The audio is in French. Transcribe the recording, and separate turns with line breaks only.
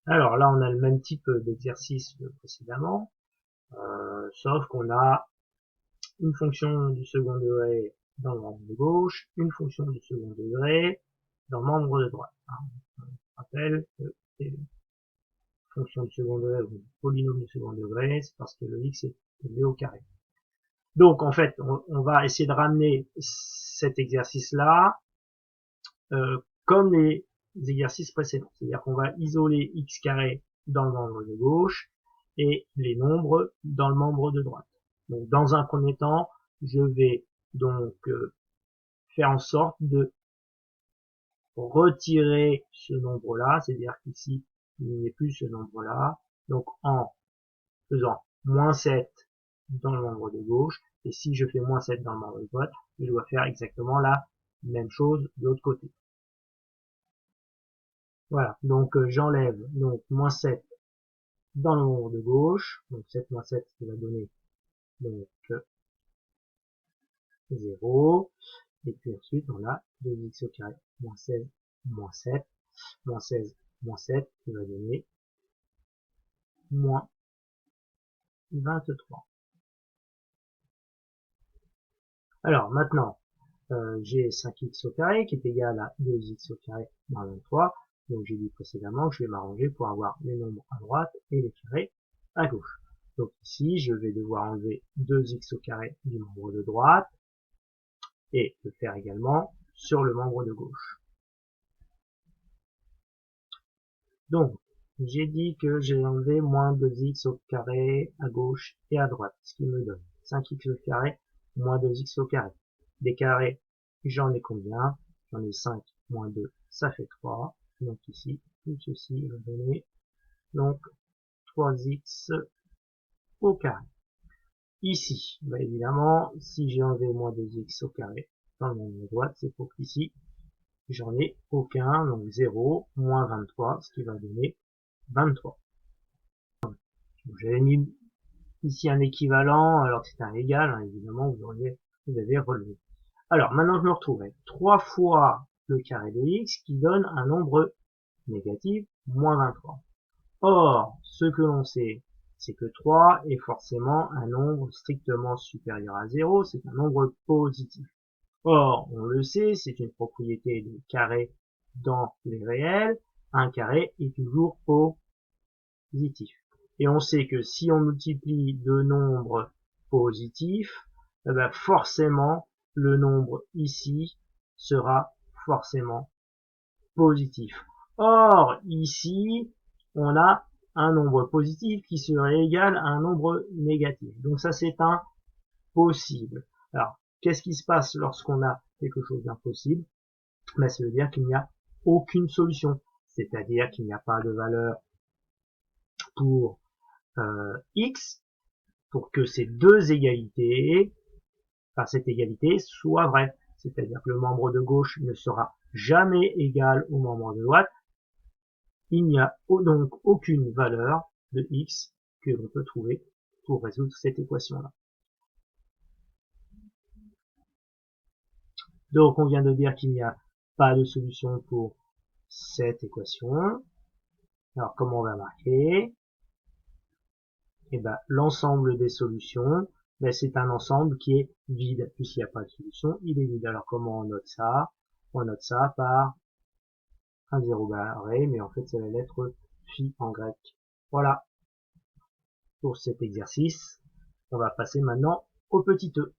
Alors là, on a le même type d'exercice que précédemment, sauf qu'on a une fonction du second degré dans le membre de gauche, une fonction du second degré dans le membre de droite. On rappelle que c'est fonction du second degré ou polynôme du second degré, c'est parce que le x est élevé au carré. Donc en fait, on va essayer de ramener cet exercice-là comme les exercices précédents. C'est-à-dire qu'on va isoler x carré dans le membre de gauche et les nombres dans le membre de droite. Donc dans un premier temps, je vais donc faire en sorte de retirer ce nombre-là, c'est-à-dire qu'ici, il n'y a plus ce nombre-là. Donc en faisant moins 7 dans le membre de gauche, et si je fais moins 7 dans le membre de droite, je dois faire exactement la même chose de l'autre côté. Voilà, donc j'enlève donc moins 7 dans le membre de gauche, donc 7 moins 7 qui va donner donc 0, et puis ensuite on a 2x au carré moins 16 moins 7, moins 16 moins 7 qui va donner moins 23. Alors maintenant, j'ai 5x au carré qui est égal à 2x au carré moins 23. Donc j'ai dit précédemment que je vais m'arranger pour avoir les nombres à droite et les carrés à gauche. Donc ici, je vais devoir enlever 2x au carré du membre de droite et le faire également sur le membre de gauche. Donc, j'ai dit que j'ai enlevé moins 2x au carré à gauche et à droite, ce qui me donne 5x au carré moins 2x au carré. Des carrés, j'en ai combien? J'en ai 5 moins 2, ça fait 3. Donc ici, tout ceci va donner donc 3x au carré. Ici, bah évidemment, si j'ai enlevé moins 2x au carré dans le membre de droite, c'est pour qu'ici, j'en ai aucun, donc 0, moins 23, ce qui va donner 23. J'avais mis ici un équivalent, alors que c'est un égal, hein, évidemment, vous avez relevé. Alors, maintenant, je me retrouve avec 3 fois le carré de x qui donne un nombre négatif, moins 23. Or, ce que l'on sait, c'est que 3 est forcément un nombre strictement supérieur à 0, c'est un nombre positif. Or, on le sait, c'est une propriété de carré dans les réels, un carré est toujours positif. Et on sait que si on multiplie deux nombres positifs, eh ben forcément, le nombre ici sera forcément positif. Or, ici, on a un nombre positif qui serait égal à un nombre négatif. Donc ça, c'est impossible. Alors, qu'est-ce qui se passe lorsqu'on a quelque chose d'impossible? Ben, ça veut dire qu'il n'y a aucune solution. C'est-à-dire qu'il n'y a pas de valeur pour x pour que ces deux égalités, enfin cette égalité, soit vraie. C'est-à-dire que le membre de gauche ne sera jamais égal au membre de droite. Il n'y a donc aucune valeur de x que l'on peut trouver pour résoudre cette équation-là. Donc on vient de dire qu'il n'y a pas de solution pour cette équation. Alors comment on va marquer? Eh ben, l'ensemble des solutions, ben, c'est un ensemble qui est vide. Puisqu'il n'y a pas de solution, il est vide. Alors comment on note ça? On note ça par un 0 barré, mais en fait c'est la lettre phi en grec. Voilà pour cet exercice. On va passer maintenant au petit e.